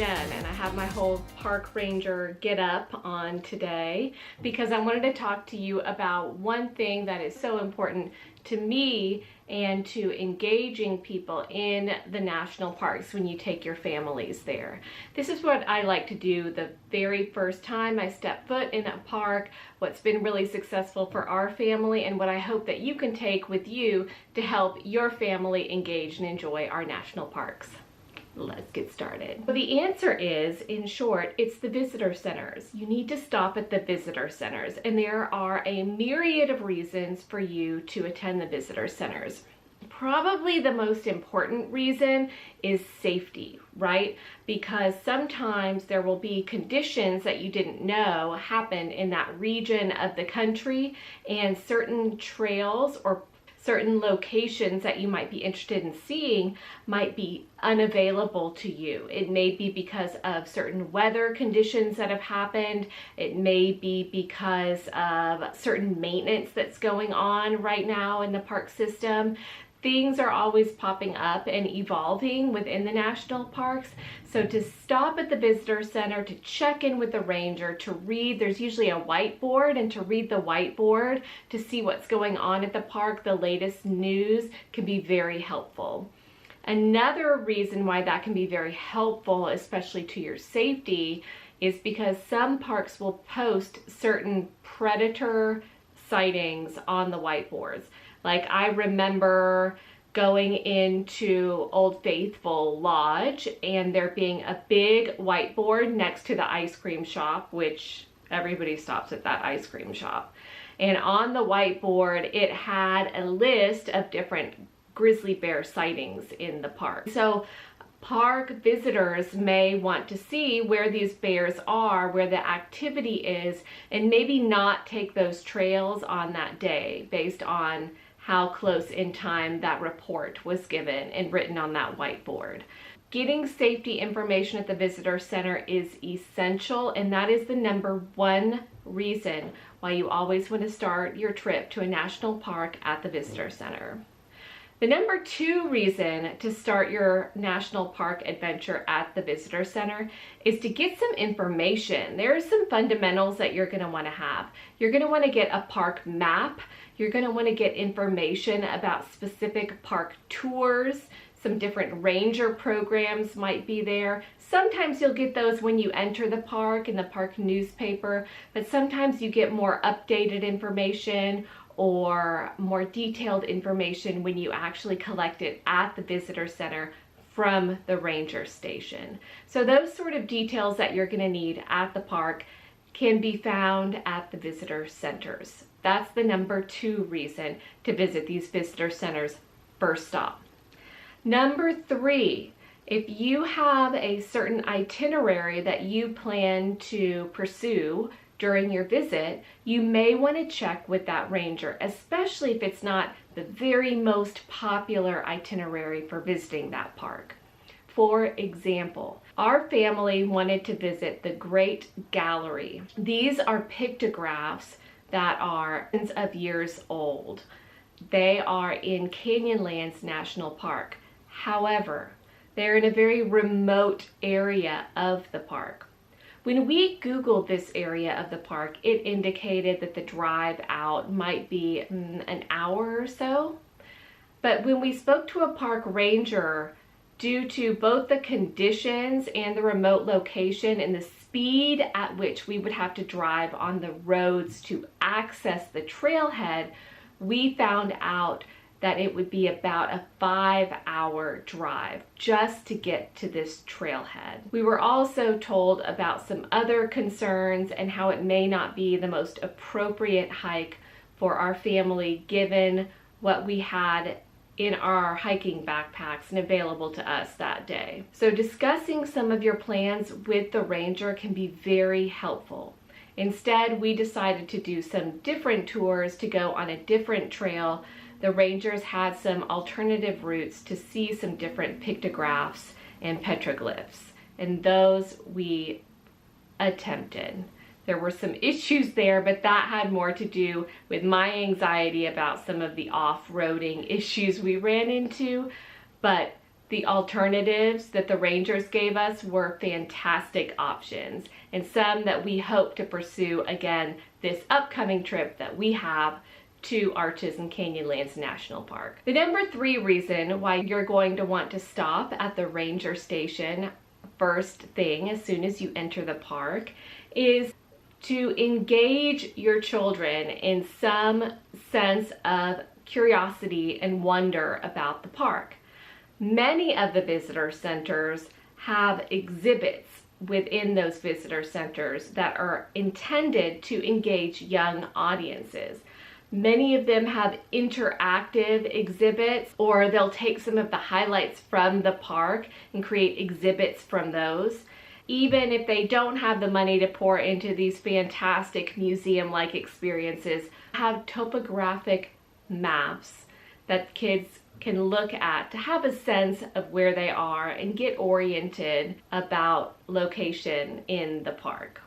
Jen, and I have my whole park ranger get up on today because I wanted to talk to you about one thing that is so important to me and to engaging people in the national parks when you take your families there. This is what I like to do the very first time I step foot in a park, what's been really successful for our family, and what I hope that you can take with you to help your family engage and enjoy our national parks. Let's get started. Well, the answer is, in short, it's the visitor centers. You need to stop at the visitor centers, and there are a myriad of reasons for you to attend the visitor centers. Probably the most important reason is safety, right? Because sometimes there will be conditions that you didn't know happen in that region of the country, and certain trails or certain locations that you might be interested in seeing might be unavailable to you. It may be because of certain weather conditions that have happened. It may be because of certain maintenance that's going on right now in the park system. Things are always popping up and evolving within the national parks. So to stop at the visitor center, to check in with the ranger, to read, there's usually a whiteboard, and to read the whiteboard to see what's going on at the park, the latest news, can be very helpful. Another reason why that can be very helpful, especially to your safety, is because some parks will post certain predator sightings on the whiteboards. Like I remember going into Old Faithful Lodge and there being a big whiteboard next to the ice cream shop, which everybody stops at that ice cream shop. And on the whiteboard, it had a list of different grizzly bear sightings in the park. So park visitors may want to see where these bears are, where the activity is, and maybe not take those trails on that day based on how close in time that report was given and written on that whiteboard. Getting safety information at the visitor center is essential, and that is the number one reason why you always want to start your trip to a national park at the visitor center. The number two reason to start your national park adventure at the visitor center is to get some information. There are some fundamentals that you're going to want to have. You're going to want to get a park map. You're going to want to get information about specific park tours. Some different ranger programs might be there. Sometimes you'll get those when you enter the park in the park newspaper, but sometimes you get more updated information or more detailed information when you actually collect it at the visitor center from the ranger station. So those sort of details that you're going to need at the park can be found at the visitor centers. That's the number two reason to visit these visitor centers first stop. Number three, if you have a certain itinerary that you plan to pursue during your visit, you may want to check with that ranger, especially if it's not the very most popular itinerary for visiting that park. For example, our family wanted to visit the Great Gallery. These are pictographs that are hundreds of years old. They are in Canyonlands National Park. However, they're in a very remote area of the park. When we Googled this area of the park, it indicated that the drive out might be an hour or so. But when we spoke to a park ranger, due to both the conditions and the remote location and the speed at which we would have to drive on the roads to access the trailhead, we found out that it would be about a 5-hour drive just to get to this trailhead. We were also told about some other concerns and how it may not be the most appropriate hike for our family given what we had in our hiking backpacks and available to us that day. So discussing some of your plans with the ranger can be very helpful. Instead, we decided to do some different tours to go on a different trail. The rangers had some alternative routes to see some different pictographs and petroglyphs, and those we attempted. There were some issues there, but that had more to do with my anxiety about some of the off-roading issues we ran into. But The alternatives that the Rangers gave us were fantastic options, and some that we hope to pursue again this upcoming trip that we have to Arches and Canyonlands National Park. The number 3 reason why you're going to want to stop at the ranger station first thing as soon as you enter the park is to engage your children in some sense of curiosity and wonder about the park. Many of the visitor centers have exhibits within those visitor centers that are intended to engage young audiences. Many of them have interactive exhibits, or they'll take some of the highlights from the park and create exhibits from those. Even if they don't have the money to pour into these fantastic museum-like experiences, have topographic maps that kids can look at to have a sense of where they are and get oriented about location in the park.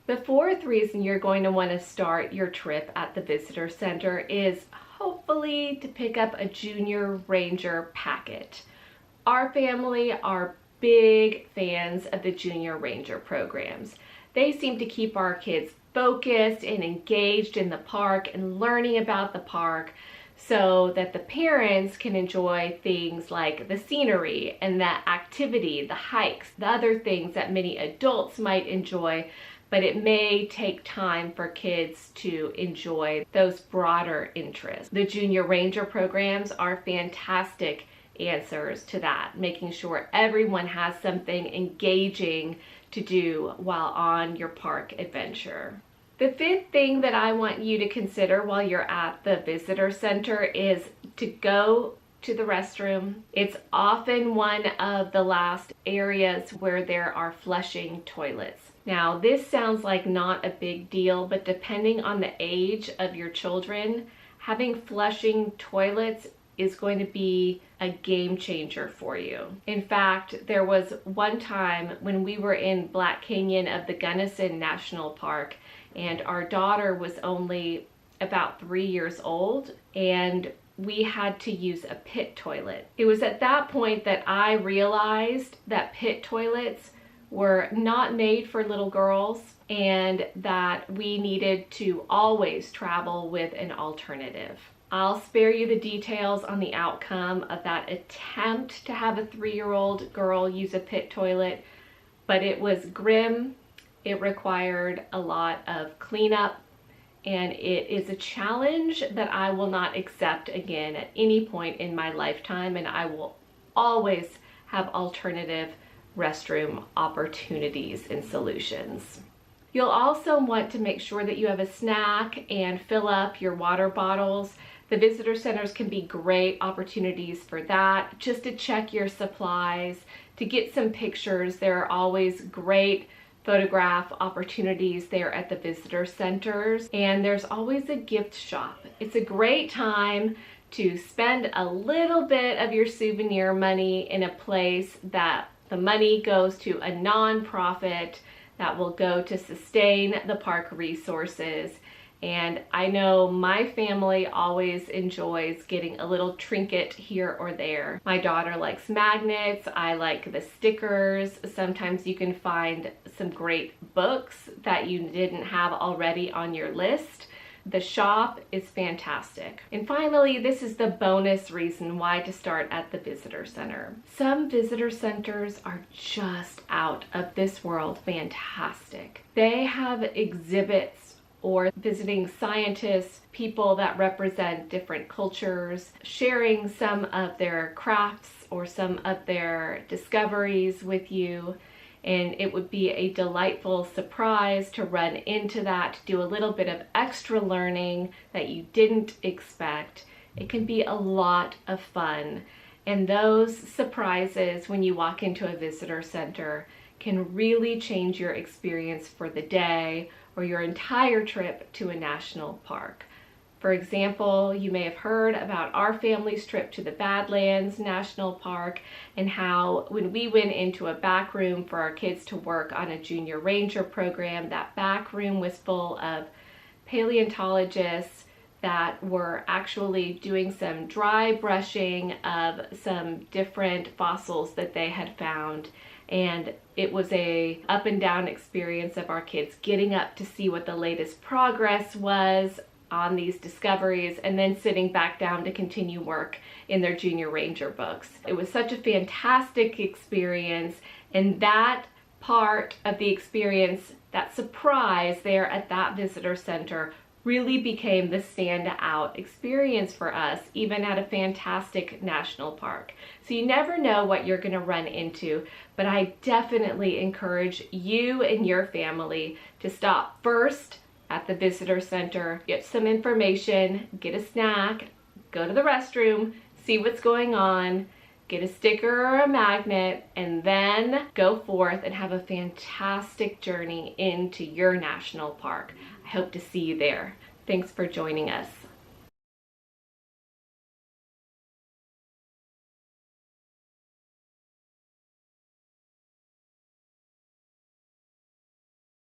The 4th reason you're going to want to start your trip at the visitor center is hopefully to pick up a Junior Ranger packet. Our family are big fans of the Junior Ranger programs. They seem to keep our kids focused and engaged in the park and learning about the park so that the parents can enjoy things like the scenery and the activity, the hikes, the other things that many adults might enjoy, but it may take time for kids to enjoy those broader interests. The Junior Ranger programs are fantastic answers to that, making sure everyone has something engaging to do while on your park adventure. The 5th thing that I want you to consider while you're at the visitor center is to go to the restroom. It's often one of the last areas where there are flushing toilets. Now, this sounds like not a big deal, but depending on the age of your children, having flushing toilets is going to be a game changer for you. In fact, there was one time when we were in Black Canyon of the Gunnison National Park, and our daughter was only about 3 years old, and we had to use a pit toilet. It was at that point that I realized that pit toilets were not made for little girls and that we needed to always travel with an alternative. I'll spare you the details on the outcome of that attempt to have a 3-year-old girl use a pit toilet, but it was grim. It required a lot of cleanup, and it is a challenge that I will not accept again at any point in my lifetime, and I will always have alternative restroom opportunities and solutions. You'll also want to make sure that you have a snack and fill up your water bottles. The visitor centers can be great opportunities for that, just to check your supplies, to get some pictures. There are always great photograph opportunities there at the visitor centers, and there's always a gift shop. It's a great time to spend a little bit of your souvenir money in a place that the money goes to a nonprofit that will go to sustain the park resources. And I know my family always enjoys getting a little trinket here or there. My daughter likes magnets. I like the stickers. Sometimes you can find some great books that you didn't have already on your list. The shop is fantastic. And finally, this is the bonus reason why to start at the visitor center. Some visitor centers are just out of this world fantastic. They have exhibits or visiting scientists, people that represent different cultures, sharing some of their crafts or some of their discoveries with you. And it would be a delightful surprise to run into that, to do a little bit of extra learning that you didn't expect. It can be a lot of fun. And those surprises when you walk into a visitor center can really change your experience for the day or your entire trip to a national park. For example, you may have heard about our family's trip to the Badlands National Park and how when we went into a back room for our kids to work on a Junior Ranger program, that back room was full of paleontologists, that were actually doing some dry brushing of some different fossils that they had found. And it was a up and down experience of our kids getting up to see what the latest progress was on these discoveries, and then sitting back down to continue work in their junior ranger books. It was such a fantastic experience, and that part of the experience, that surprise there at that visitor center, really became the standout experience for us, even at a fantastic national park. So you never know what you're going to run into, but I definitely encourage you and your family to stop first at the visitor center, get some information, get a snack, go to the restroom, see what's going on, get a sticker or a magnet, and then go forth and have a fantastic journey into your national park. I hope to see you there. Thanks for joining us.